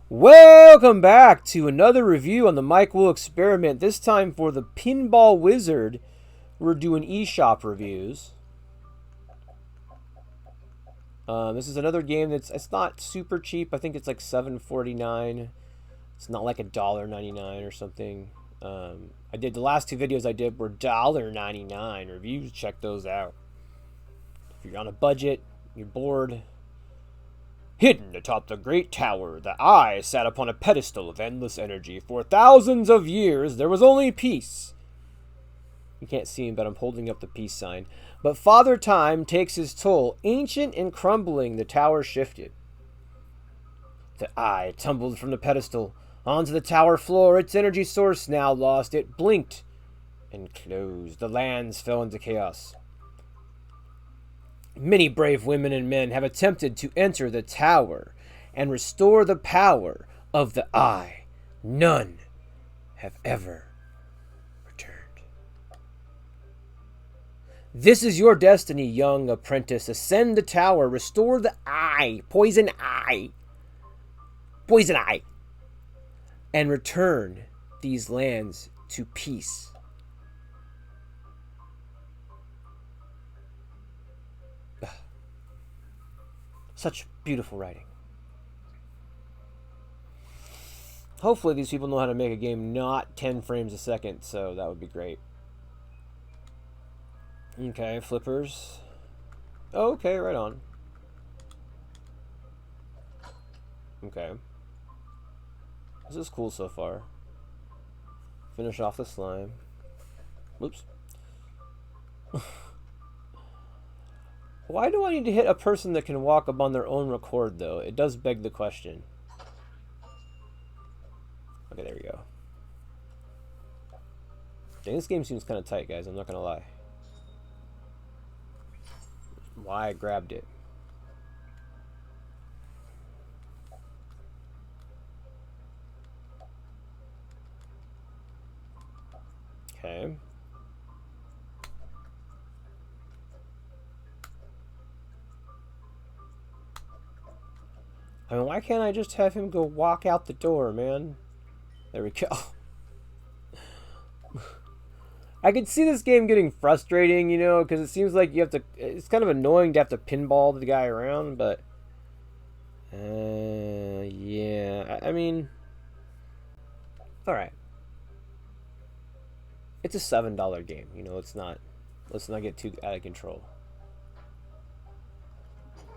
Welcome back to another review on the Mike Will Experiment. This time for the Pinball Wizard, we're doing eShop reviews. This is another game it's not super cheap. I think it's like $7.49. It's not like $1.99 or something. I did the last two videos I did were $1.99 reviews. Check those out. If you're on a budget, you're bored. Hidden atop the great tower, the Eye sat upon a pedestal of endless energy. For thousands of years, there was only peace. You can't see him, but I'm holding up the peace sign. But Father Time takes his toll. Ancient and crumbling, the tower shifted. The Eye tumbled from the pedestal onto the tower floor. Its energy source now lost. It blinked and closed. The lands fell into chaos. Many brave women and men have attempted to enter the tower and restore the power of the Eye. None have ever returned. This is your destiny, young apprentice. Ascend the tower, restore the Eye, Poison Eye, and return these lands to peace. Such beautiful writing. Hopefully these people know how to make a game not 10 frames a second, so that would be great. Okay, flippers. Okay, right on. Okay. This is cool so far. Finish off the slime. Whoops. Why do I need to hit a person that can walk up on their own record, though? It does beg the question. Okay, there we go. Dang, this game seems kind of tight, guys. I'm not going to lie. Why I grabbed it. Okay. I mean, why can't I just have him go walk out the door, man? There we go. I could see this game getting frustrating, you know, because it seems like you have to... It's kind of annoying to have to pinball the guy around, but... yeah, I mean... Alright. It's a $7 game, you know, let's not get too out of control.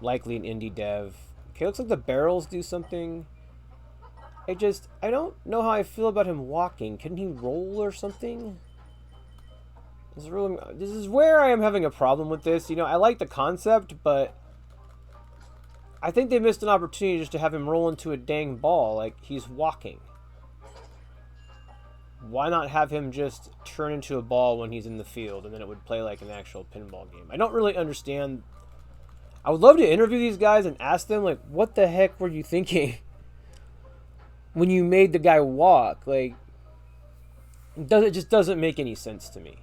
Likely an indie dev. Okay, looks like the barrels do something. I don't know how I feel about him walking. Can he roll or something? This is where I am having a problem with this. You know, I like the concept, but I think they missed an opportunity just to have him roll into a dang ball like he's walking. Why not have him just turn into a ball when he's in the field, and then it would play like an actual pinball game? I don't really understand. I would love to interview these guys and ask them, like, what the heck were you thinking when you made the guy walk? Like, it just doesn't make any sense to me.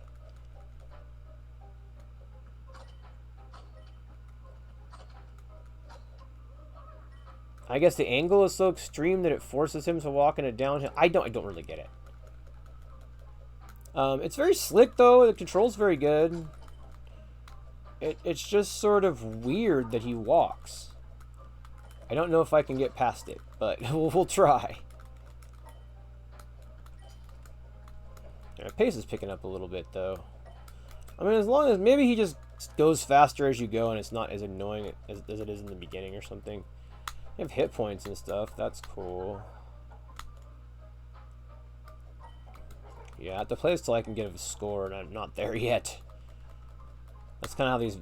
I guess the angle is so extreme that it forces him to walk in a downhill. I don't really get it. It's very slick, though. The control's very good. It's just sort of weird that he walks. I don't know if I can get past it, but we'll try. Yeah, pace is picking up a little bit, though. I mean, as long as... Maybe he just goes faster as you go and it's not as annoying as it is in the beginning or something. You have hit points and stuff. That's cool. Yeah, I have to play this till I can get a score, and I'm not there yet. That's kind of how these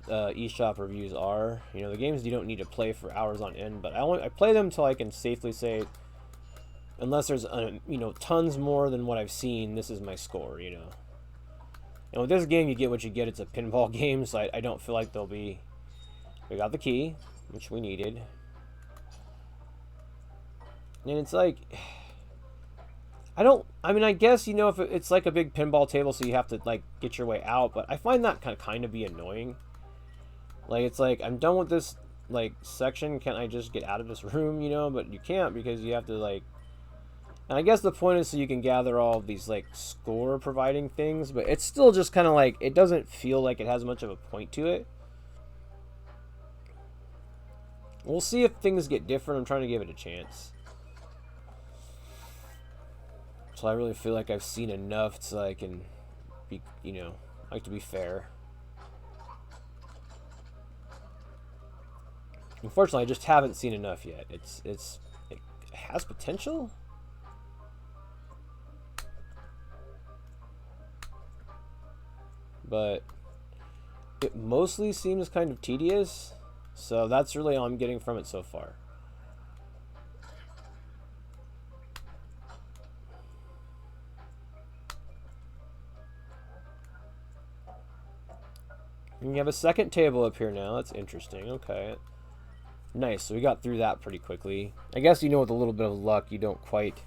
eShop reviews are. You know, the games you don't need to play for hours on end, but I play them till I can safely say, unless there's you know, tons more than what I've seen, this is my score. You know, and with this game, you get what you get. It's a pinball game, so I don't feel like there'll be. We got the key, which we needed, and it's like. I mean, I guess, you know, if it's like a big pinball table, so you have to, like, get your way out, but I find that kind of be annoying. Like, it's like, I'm done with this like section, can't I just get out of this room, you know? But you can't, because you have to like, and I guess the point is so you can gather all of these like score providing things, but it's still just kind of like, it doesn't feel like it has much of a point to it. We'll see if things get different. I'm trying to give it a chance. So I really feel like I've seen enough so I can be, you know, I like to be fair. Unfortunately, I just haven't seen enough yet. It has potential. But it mostly seems kind of tedious. So that's really all I'm getting from it so far. And you have a second table up here now. That's interesting. Okay. Nice. So we got through that pretty quickly. I guess, you know, with a little bit of luck, you don't quite...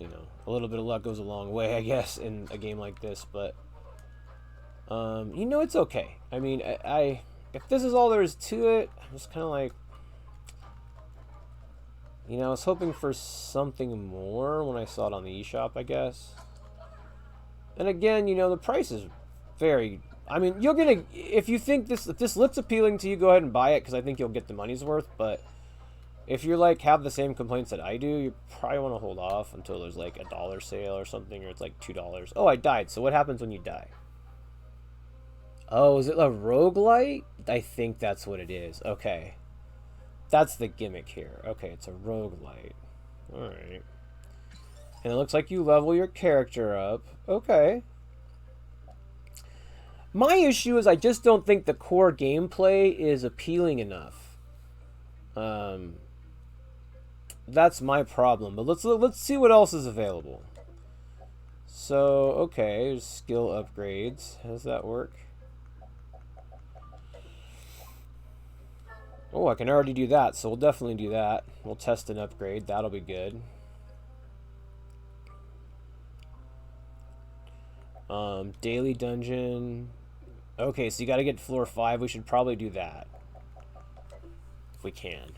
You know, a little bit of luck goes a long way, I guess, in a game like this. But, you know, it's okay. I mean, if this is all there is to it, I'm just kind of like... You know, I was hoping for something more when I saw it on the eShop, I guess. And again, you know, the price is very... I mean, you're gonna... If you think if this looks appealing to you, go ahead and buy it, because I think you'll get the money's worth. But if you're like, have the same complaints that I do, you probably want to hold off until there's like $1 sale or something, or it's like $2. Oh, I died. So what happens when you die? Oh, is it a roguelite? I think that's what it is. Okay. That's the gimmick here. Okay, it's a roguelite. Alright. And it looks like you level your character up. Okay. My issue is I just don't think the core gameplay is appealing enough. That's my problem. But let's see what else is available. So, okay, there's skill upgrades. How does that work? Oh, I can already do that, so we'll definitely do that. We'll test an upgrade. That'll be good. Daily dungeon. Okay, so you gotta get floor 5. We should probably do that. If we can.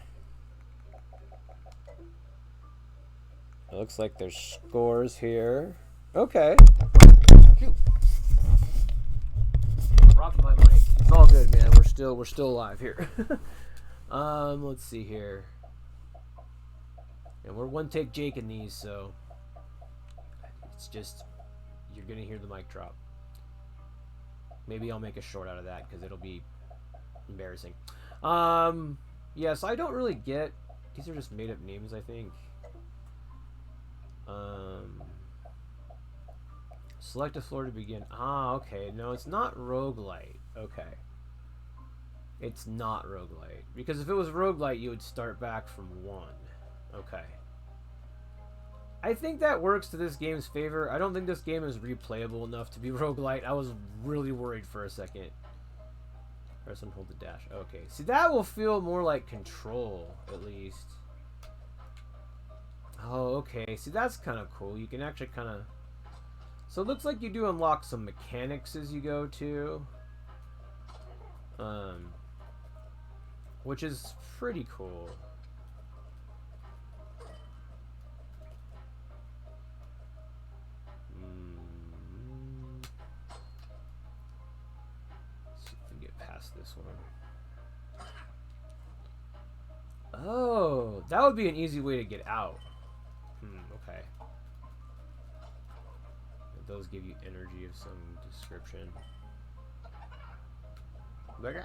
It looks like there's scores here. Okay. Phew. Dropped my mic. It's all good, man. We're still alive here. Let's see here. And we're one take Jake in these, so it's just you're gonna hear the mic drop. Maybe I'll make a short out of that because it'll be embarrassing. Yes, I don't really get. These are just made up names, I think. Select a floor to begin. Ah, okay. No, it's not roguelite. Okay. It's not roguelite. Because if it was roguelite, you would start back from 1. Okay. I think that works to this game's favor. I don't think this game is replayable enough to be roguelite. I was really worried for a second. Press and hold the dash. Okay. See, that will feel more like Control, at least. Oh, okay. See, that's kind of cool. You can actually kind of... So it looks like you do unlock some mechanics as you go, too. Which is pretty cool. Let's see if we can get past this one. Oh, that would be an easy way to get out. Okay. Those give you energy of some description. I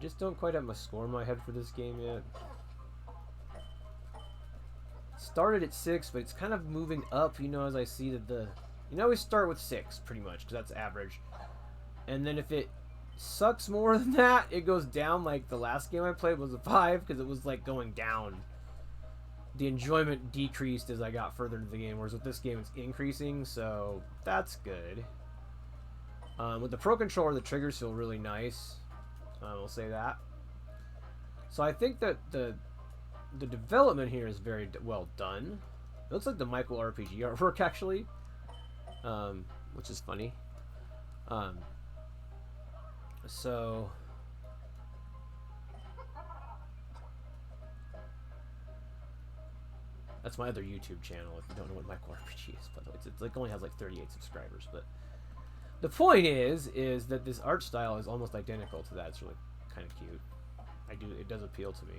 just don't quite have my score in my head for this game yet. It started at 6, but it's kind of moving up, you know, as I see that the... You know, we start with 6, pretty much, because that's average. And then if it sucks more than that, it goes down. Like the last game I played was a 5, because it was like going down. The enjoyment decreased as I got further into the game, whereas with this game it's increasing, so that's good. With the Pro Controller, the triggers feel really nice. We'll say that. So I think that the development here is very well done. It looks like the Michael RPG artwork, actually, which is funny. So that's my other YouTube channel. If you don't know what Michael RPG is, by the way, it's like only has like 38 subscribers. But the point is that this art style is almost identical to that. It's really kind of cute. It does appeal to me.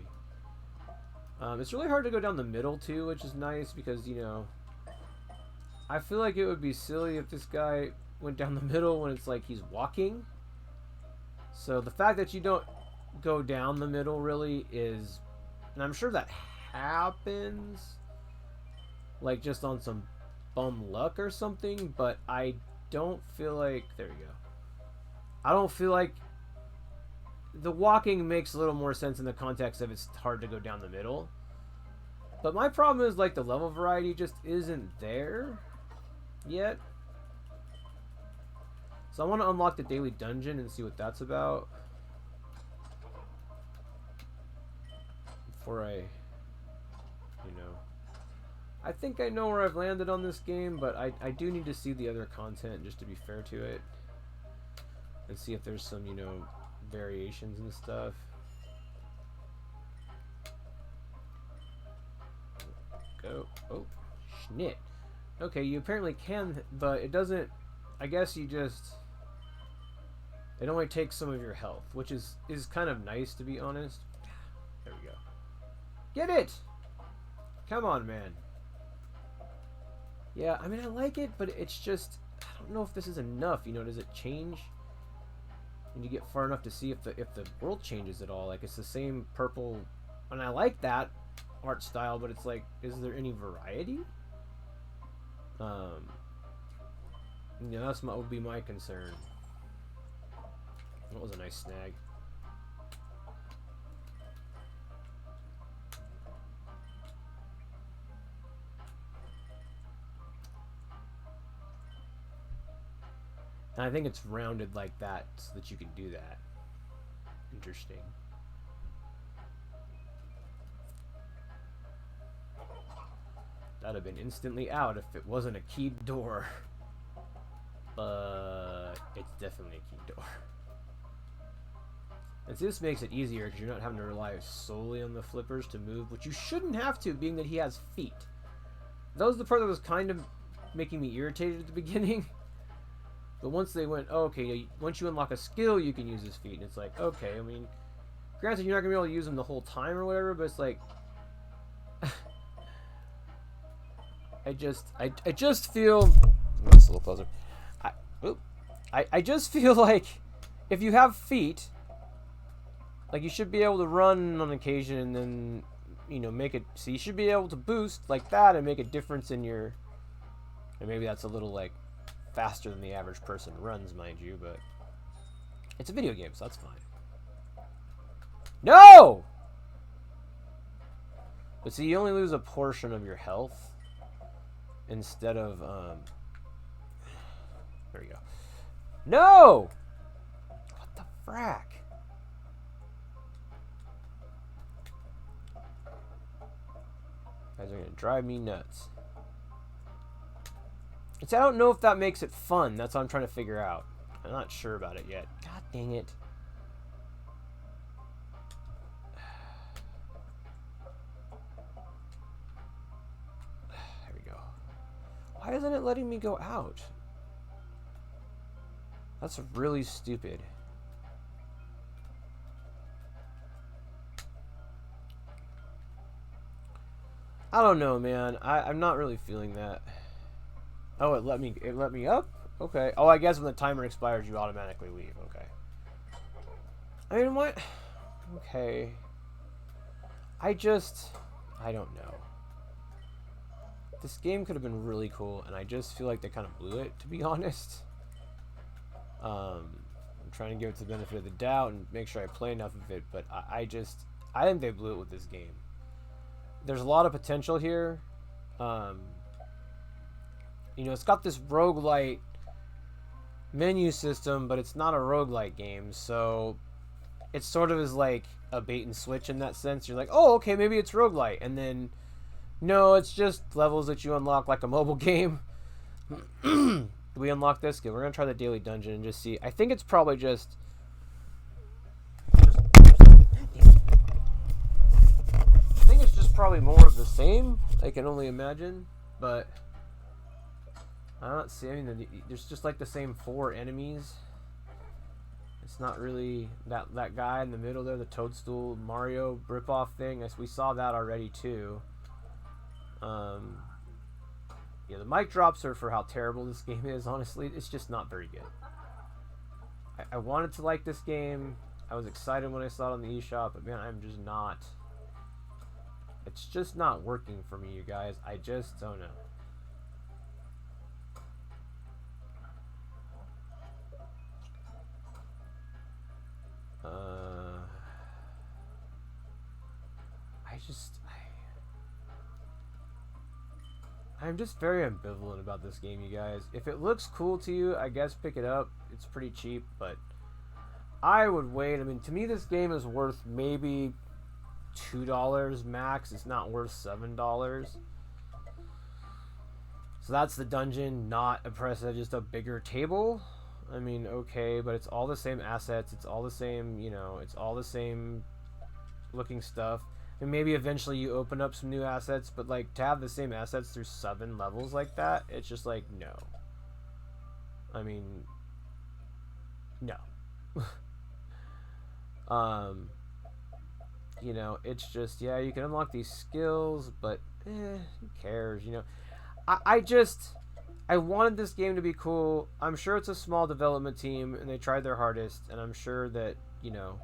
It's really hard to go down the middle too, which is nice because, you know, I feel like it would be silly if this guy went down the middle when it's like he's walking. So the fact that you don't go down the middle really is, and I'm sure that happens like just on some bum luck or something, but I don't feel like, there you go, I don't feel like the walking makes a little more sense in the context of it's hard to go down the middle. But my problem is like the level variety just isn't there yet. So I want to unlock the daily dungeon and see what that's about before I, you know, I think I know where I've landed on this game, but I do need to see the other content just to be fair to it and see if there's some, you know, variations and stuff. Go. Oh, schnit. Okay, you apparently can, but it doesn't, I guess you just, it only takes some of your health, which is kind of nice, to be honest. There we go. Get it! Come on, man. Yeah, I mean, I like it, but it's just, I don't know if this is enough. You know, does it change? And you get far enough to see if the world changes at all. Like, it's the same purple, and I like that art style, but it's like, is there any variety? Yeah, that's would be my concern. That was a nice snag. And I think it's rounded like that so that you can do that. Interesting. That'd have been instantly out if it wasn't a keyed door. But it's definitely a keyed door. And so this makes it easier because you're not having to rely solely on the flippers to move, which you shouldn't have to, being that he has feet. That was the part that was kind of making me irritated at the beginning. But once they went, oh, okay, once you unlock a skill, you can use his feet. And it's like, okay, I mean, granted, you're not going to be able to use them the whole time or whatever, but it's like, I just feel, it's a little closer. I just feel like if you have feet, like you should be able to run on occasion and then, you know, make it, so you should be able to boost like that and make a difference in your, and maybe that's a little like faster than the average person runs, mind you, but it's a video game, so that's fine. No! But see, you only lose a portion of your health instead of, there we go. No! What the frack? Guys are gonna drive me nuts. It's, I don't know if that makes it fun. That's what I'm trying to figure out. I'm not sure about it yet. God dang it. There we go. Why isn't it letting me go out? That's really stupid. I don't know, man. I'm not really feeling that. Oh, it let me up? Okay. Oh, I guess when the timer expires, you automatically leave. Okay. I mean, what? Okay. I don't know. This game could have been really cool, and I just feel like they kind of blew it, to be honest. I'm trying to give it the benefit of the doubt and make sure I play enough of it, but I think they blew it with this game. There's a lot of potential here. You know, it's got this roguelite menu system, but it's not a roguelite game, so it sort of is like a bait and switch in that sense. You're like, oh, okay, maybe it's roguelite, and then no, it's just levels that you unlock like a mobile game. Do we unlock this? Good. We're gonna try the daily dungeon and just see. I think it's probably just. I think it's just probably more of the same. I can only imagine, but I don't see. I mean, there's just like the same 4 enemies. It's not really that guy in the middle there, the Toadstool Mario ripoff thing. As we saw that already too. Yeah, the mic drops are for how terrible this game is. Honestly, it's just not very good. I wanted to like this game. I was excited when I saw it on the eShop, but man, I'm just not. It's just not working for me, you guys. I just don't know. I'm just very ambivalent about this game, you guys. If it looks cool to you, I guess pick it up. It's pretty cheap, but I would wait. I mean, to me, this game is worth maybe $2 max. It's not worth $7. So that's the dungeon, not impressive, just a bigger table. I mean, okay, but it's all the same assets. It's all the same, you know, it's all the same looking stuff. And maybe eventually you open up some new assets, but like to have the same assets through 7 levels like that, it's just like, no. I mean, no. You know, it's just, yeah, you can unlock these skills, but who cares, you know. I wanted this game to be cool. I'm sure it's a small development team and they tried their hardest, and I'm sure that, you know,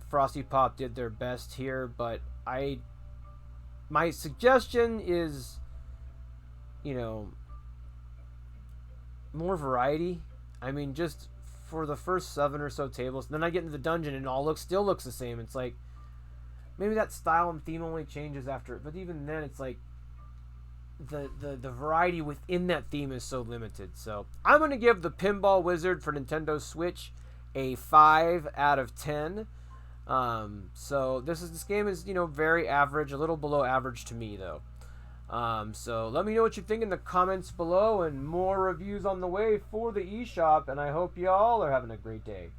Frosty Pop did their best here, but my suggestion is, you know, more variety. I mean, just for the first 7 or so tables, then I get into the dungeon and it all still looks the same. It's like maybe that style and theme only changes after it, but even then it's like the variety within that theme is so limited. So I'm going to give the Pinball Wizard for Nintendo Switch a 5 out of 10. So this game is, you know, very average, a little below average to me though. So let me know what you think in the comments below, and more reviews on the way for the eShop, and I hope y'all are having a great day.